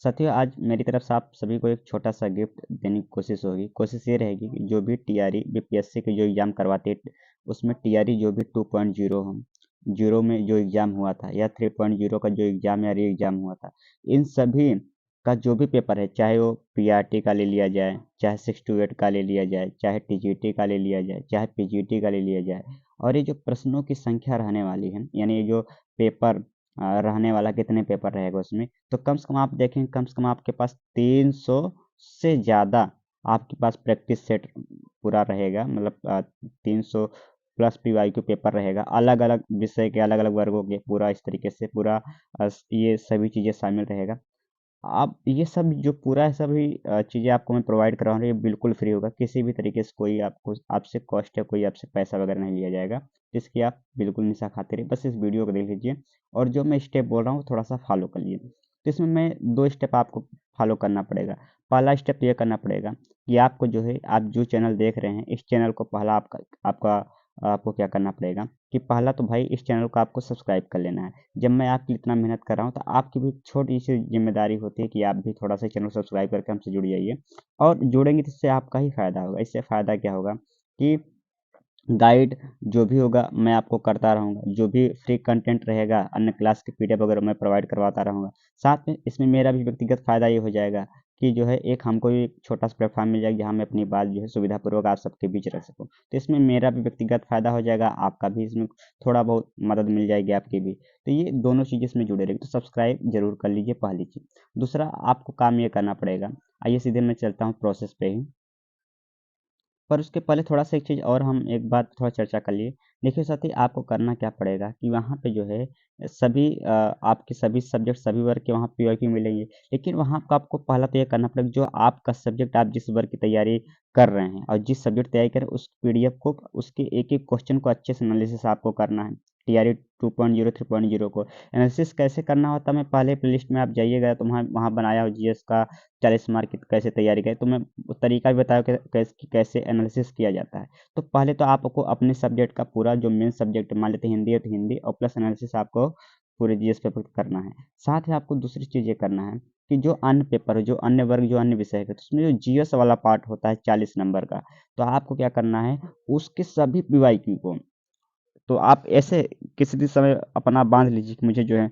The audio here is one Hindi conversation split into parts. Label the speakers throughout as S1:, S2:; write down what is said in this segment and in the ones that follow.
S1: साथियों, आज मेरी तरफ से आप सभी को एक छोटा सा गिफ्ट देने की कोशिश होगी। कोशिश ये रहेगी कि जो भी टीआरई बीपीएससी के जो एग्ज़ाम करवाते हैं, उसमें टीआरई जो भी 2.0 हो, जीरो में जो एग्ज़ाम हुआ था या 3.0 का जो एग्ज़ाम या री एग्ज़ाम हुआ था, इन सभी का जो भी पेपर है, चाहे वो पीआरटी का ले लिया जाए, चाहे 6 to 8 का ले लिया जाए, चाहे टीजीटी का ले लिया जाए, चाहे पीजीटी का ले लिया जाए, और ये जो प्रश्नों की संख्या रहने वाली है, यानी ये जो पेपर रहने वाला, कितने पेपर रहेगा उसमें, तो कम से कम आप देखें, कम से कम आपके पास 300 से ज़्यादा आपके पास प्रैक्टिस सेट पूरा रहेगा। मतलब 300 प्लस पीवाईक्यू पेपर रहेगा, अलग अलग विषय के, अलग अलग वर्गों के, पूरा इस तरीके से पूरा ये सभी चीज़ें शामिल रहेगा। आप ये सब जो पूरा है, सभी चीज़ें आपको मैं प्रोवाइड करा रहा हूँ, ये बिल्कुल फ्री होगा। किसी भी तरीके से कोई आपको आपसे कॉस्ट या कोई आपसे पैसा वगैरह नहीं लिया जाएगा, जिसकी आप बिल्कुल निशा खाते रहिए। बस इस वीडियो को देख लीजिए और जो मैं स्टेप बोल रहा हूँ थोड़ा सा फॉलो कर लीजिए। तो इसमें मैं 2 स्टेप आपको फॉलो करना पड़ेगा। पहला स्टेप ये करना पड़ेगा कि आपको जो है, आप जो चैनल देख रहे हैं, इस चैनल को पहला आपका आपका आपको क्या करना पड़ेगा कि पहला तो भाई इस चैनल को आपको सब्सक्राइब कर लेना है। जब मैं आपके लिए इतना मेहनत कर रहा हूँ, तो आपकी भी छोटी सी जिम्मेदारी होती है कि आप भी थोड़ा सा चैनल सब्सक्राइब करके हमसे जुड़ जाइए। और जुड़ेंगे तो इससे आपका ही फ़ायदा होगा। इससे फ़ायदा क्या होगा कि गाइड जो भी होगा मैं आपको करता रहूँगा, जो भी फ्री कंटेंट रहेगा, अन्य क्लास के पीडीएफ वगैरह मैं प्रोवाइड करवाता रहूँगा। साथ में इसमें मेरा भी व्यक्तिगत फ़ायदा ये हो जाएगा कि जो है, एक हमको भी एक छोटा सा प्लेटफॉर्म मिल जाएगा जहाँ मैं अपनी बात जो है सुविधापूर्वक आप सबके बीच रख सकूँ। तो इसमें मेरा भी व्यक्तिगत फ़ायदा हो जाएगा, आपका भी इसमें थोड़ा बहुत मदद मिल जाएगी आपकी भी। तो ये दोनों चीज़ें इसमें जुड़े रहेगी, तो सब्सक्राइब जरूर कर लीजिए, पहली चीज़। दूसरा आपको काम ये करना पड़ेगा, आइए सीधे मैं चलता हूँ प्रोसेस पे ही। पर उसके पहले थोड़ा-सा एक चीज़ और, हम एक बात थोड़ा चर्चा कर लिए। देखिए साथी, आपको करना क्या पड़ेगा कि वहाँ पे जो है सभी आपके सभी सब्जेक्ट, सभी वर्ग के वहाँ पीवाईक्यू मिलेंगे। लेकिन वहाँ पे आपको पहला तो ये करना पड़ेगा, जो आपका सब्जेक्ट, आप जिस वर्ग की तैयारी कर रहे हैं और जिस सब्जेक्ट तैयारी कर रहे हैं, उस पीडीएफ को, उसके एक-एक क्वेश्चन को अच्छे से एनालिसिस आपको करना है। टीआरई 2.0, 3.0 को एनालिसिस कैसे करना होता है, मैं पहले प्लेलिस्ट में आप जाइएगा तो वहाँ वहाँ बनाया हो जीएस का 40 मार्क की कैसे तैयारी करें, तो मैं वो तरीका भी बताया कैसे एनालिसिस किया जाता है। तो पहले तो आपको अपने सब्जेक्ट का पूरा जो मेन सब्जेक्ट, मान लेते हैं हिंदी है तो हिंदी, और प्लस एनालिसिस आपको पूरे जीएस पेपर करना है। साथ ही आपको दूसरी चीज़ ये करना है कि जो अन्य पेपर है, जो अन्य वर्ग, जो अन्य विषय है, तो उसमें जो जीएस वाला पार्ट होता है 40 नंबर का, तो आपको क्या करना है, उसके सभी पीवाईक्यू को, तो आप ऐसे किसी भी समय अपना बांध लीजिए कि मुझे जो है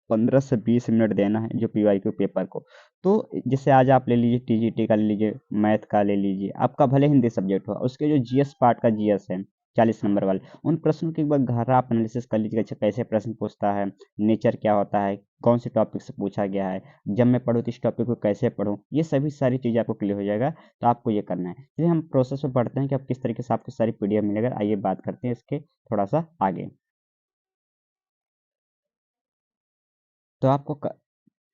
S1: 15 से 20 मिनट देना है जो पीवाईक्यू पेपर को। तो जैसे आज आप ले लीजिए, टीजीटी का ले लीजिए, मैथ का ले लीजिए, आपका भले हिंदी सब्जेक्ट हो, उसके जो जीएस पार्ट का जीएस है 40 नंबर वाले, उन प्रश्नों की एक बार गहरा आप एनालिसिस कर लीजिएगा। अच्छा, कैसे प्रश्न पूछता है, नेचर क्या होता है, कौन से टॉपिक से पूछा गया है, जब मैं पढ़ूँ तो इस टॉपिक को कैसे पढ़ूँ, ये सभी सारी चीज़ें आपको क्लियर हो जाएगा। तो आपको ये करना है। चलिए हम प्रोसेस में बढ़ते हैं कि आप किस तरीके से आपको सारी पीडीएफ मिलेगा। आइए बात करते हैं इसके थोड़ा सा आगे। तो आपको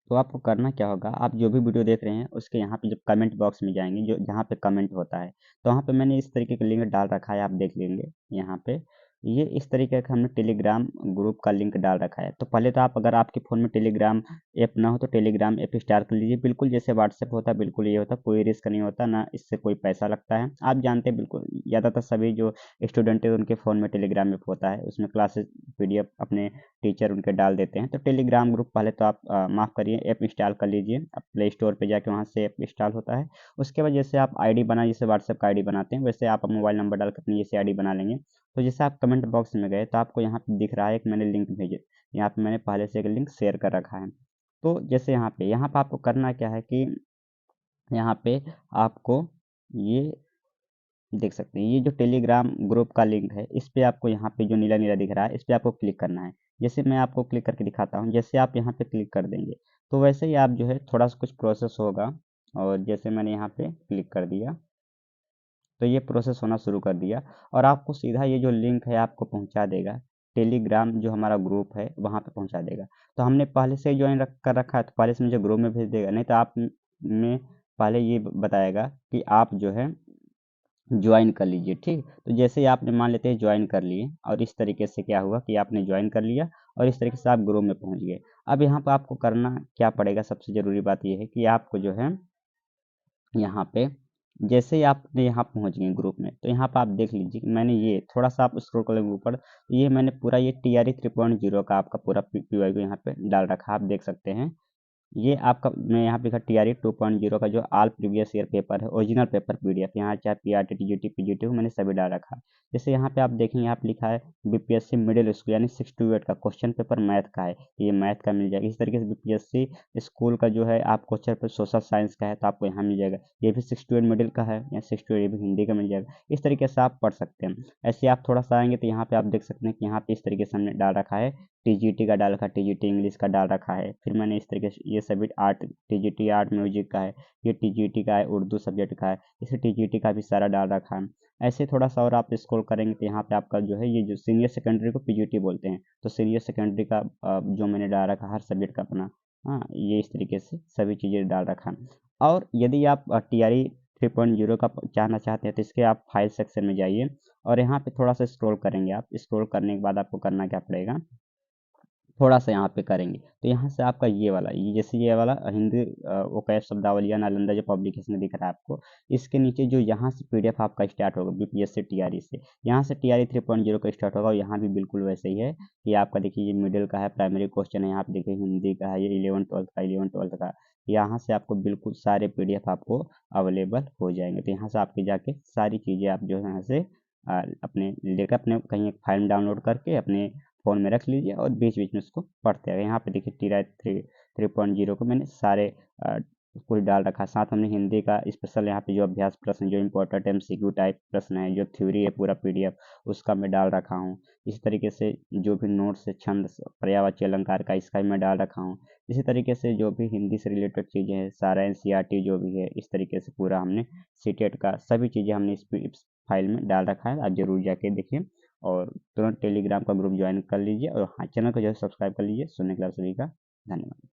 S1: तो आपको करना क्या होगा, आप जो भी वीडियो देख रहे हैं उसके यहाँ पे जब कमेंट बॉक्स में जाएंगे, जो जहाँ पे कमेंट होता है, तो वहाँ पे मैंने इस तरीके का लिंक डाल रखा है, आप देख लेंगे यहाँ पे। ये इस तरीके का हमने टेलीग्राम ग्रुप का लिंक डाल रखा है। तो पहले तो आप, अगर आपके फ़ोन में टेलीग्राम ऐप ना हो तो टेलीग्राम ऐप इंस्टॉल कर लीजिए। बिल्कुल जैसे व्हाट्सएप होता है, बिल्कुल ये होता है, कोई रिस्क नहीं होता, ना इससे कोई पैसा लगता है। आप जानते हैं, बिल्कुल ज़्यादातर सभी जो स्टूडेंट है उनके फ़ोन में टेलीग्राम ऐप होता है, उसमें क्लासेस पीडीएफ अपने टीचर उनके डाल देते हैं। तो टेलीग्राम ग्रुप पहले तो आप माफ़ करिए, ऐप इंस्टॉल कर लीजिए। आप प्ले स्टोर पे जाके वहाँ से ऐप इंस्टॉल होता है। उसके बाद जैसे आप आईडी बना, जैसे व्हाट्सएप का आईडी बनाते हैं, वैसे आप मोबाइल नंबर डाल के अपनी जैसे आईडी बना लेंगे। तो जैसे आप कमेंट बॉक्स में गए तो आपको यहाँ पे दिख रहा है, एक मैंने लिंक भेजे, यहाँ पे मैंने पहले से एक लिंक शेयर कर रखा है। तो जैसे यहाँ पे आपको करना क्या है कि यहाँ पे आपको ये देख सकते हैं, ये जो टेलीग्राम ग्रुप का लिंक है, इस पे आपको, यहाँ पे जो नीला नीला दिख रहा है, इस पे आपको क्लिक करना है। जैसे मैं आपको क्लिक करके दिखाता हूँ, जैसे आप यहाँ पे क्लिक कर देंगे तो वैसे ही आप जो है थोड़ा सा कुछ प्रोसेस होगा। और जैसे मैंने यहाँ पे क्लिक कर दिया तो ये प्रोसेस होना शुरू कर दिया, और आपको सीधा ये जो लिंक है आपको पहुँचा देगा, टेलीग्राम जो हमारा ग्रुप है वहाँ पे पहुँचा देगा। तो हमने पहले से ही ज्वाइन कर रखा है, तो पहले से मुझे ग्रुप में भेज देगा, नहीं तो आप में पहले ये बताएगा कि आप जो है ज्वाइन कर लीजिए, ठीक। तो जैसे ही आपने, मान लेते हैं, ज्वाइन कर लिए, और इस तरीके से क्या हुआ कि आपने ज्वाइन कर लिया और इस तरीके से आप ग्रुप में पहुंच गए। अब यहाँ पे आपको करना क्या पड़ेगा, सबसे ज़रूरी बात यह है कि आपको जो है यहाँ पे, जैसे ही आपने यहाँ पहुँच गए ग्रुप में, तो यहाँ पे आप देख लीजिए कि मैंने ये थोड़ा सा, आप स्क्रॉल कर लेंगे ऊपर, तो ये मैंने पूरा ये टीआरई 3.0 का आपका पूरा पीवाईक्यू यहाँ पे डाल रखा है, आप देख सकते हैं। ये आपका मैं यहाँ पे लिखा टीआरई 2.0 का जो ऑल प्रीवियस ईयर पेपर है, ओरिजिनल पेपर पीडीएफ, यहाँ चाहे पीआरटी टीजीटी पीजीटी हो, मैंने सभी डाल रखा है। जैसे यहाँ पे आप देखेंगे, यहाँ पे लिखा है बीपीएससी मिडिल स्कूल यानी 6 to 8 का क्वेश्चन पेपर मैथ का है, ये मैथ का मिल जाएगा। इस तरीके से बीपीएससी स्कूल का जो है आप क्वेश्चन पेपर सोशल साइंस का है तो आपको यहाँ मिल जाएगा, ये भी 6 to 8 मिडिल का है या 6 to 8 ये भी हिंदी का मिल जाएगा। इस तरीके से आप पढ़ सकते हैं। ऐसे आप थोड़ा सा आएंगे तो यहाँ पे आप देख सकते हैं कि यहाँ पे इस तरीके से हमने डाल रखा है, टीजीटी का डाल रखा है, टीजीटी इंग्लिश का डाल रखा है। फिर मैंने इस तरीके से ये सभी आर्ट, टीजीटी आर्ट म्यूजिक का है, ये टीजीटी का है उर्दू सब्जेक्ट का है, इसे टीजीटी का भी सारा डाल रखा है। ऐसे थोड़ा सा और आप स्क्रॉल करेंगे तो यहाँ पे आपका जो है ये जो सीनियर सेकेंडरी को पीजीटी बोलते हैं, तो सीनियर सेकेंडरी का जो मैंने डाल रखा हर सब्जेक्ट का अपना, हाँ ये इस तरीके से सभी चीज़ें डाल रखा है। और यदि आप टीआरई 3.0 का जानना चाहते हैं तो इसके आप फाइल सेक्शन में जाइए और यहाँ पे थोड़ा सा स्क्रॉल करेंगे। आप स्क्रॉल करने के बाद आपको करना क्या पड़ेगा, थोड़ा सा यहाँ पे करेंगे तो यहाँ से आपका ये वाला, ये जैसे ये वाला हिंदी ओकैफ शब्दावली नालंदा जो पब्लिकेशन दिख रहा है आपको, इसके नीचे जो यहाँ से पीडीएफ आपका स्टार्ट होगा बीपीएससी टीआरई से, यहाँ से टीआरई 3.0 का स्टार्ट होगा और यहाँ भी बिल्कुल वैसे ही है। ये आपका देखिए ये मिडिल का है, प्राइमरी क्वेश्चन है, यहाँ पे देखिए हिंदी का है, ये 11 12 का यहाँ से आपको बिल्कुल सारे पीडीएफ आपको अवेलेबल हो जाएंगे। तो यहाँ से आपके जाके सारी चीज़ें आप जो है यहाँ से अपने लेकर अपने कहीं एक फाइल डाउनलोड करके अपने फ़ोन में रख लीजिए और बीच बीच में उसको पढ़ते रहिए। यहाँ पे देखिए टीआरई 3.0 को मैंने सारे कुछ डाल रखा है। साथ हमने हिंदी का स्पेशल यहाँ पे जो अभ्यास प्रश्न, जो इम्पोर्टेंट एमसीक्यू टाइप प्रश्न है, जो थ्योरी है पूरा पीडीएफ, उसका मैं डाल रखा हूँ। इस तरीके से जो भी नोट्स है छंद पर्यायवाची अलंकार का, इसका भी मैं डाल रखा हूँ। इसी तरीके से जो भी हिंदी से रिलेटेड चीज़ें हैं, सारा एनसीईआरटी जो भी है, इस तरीके से पूरा हमने सीटेट का सभी चीज़ें हमने इस फाइल में डाल रखा है। आप जरूर जाके देखिए और तुरंत टेलीग्राम का ग्रुप ज्वाइन कर लीजिए और हाँ चैनल को जो है सब्सक्राइब कर लीजिए। सुनने के लिए आप सभी का धन्यवाद।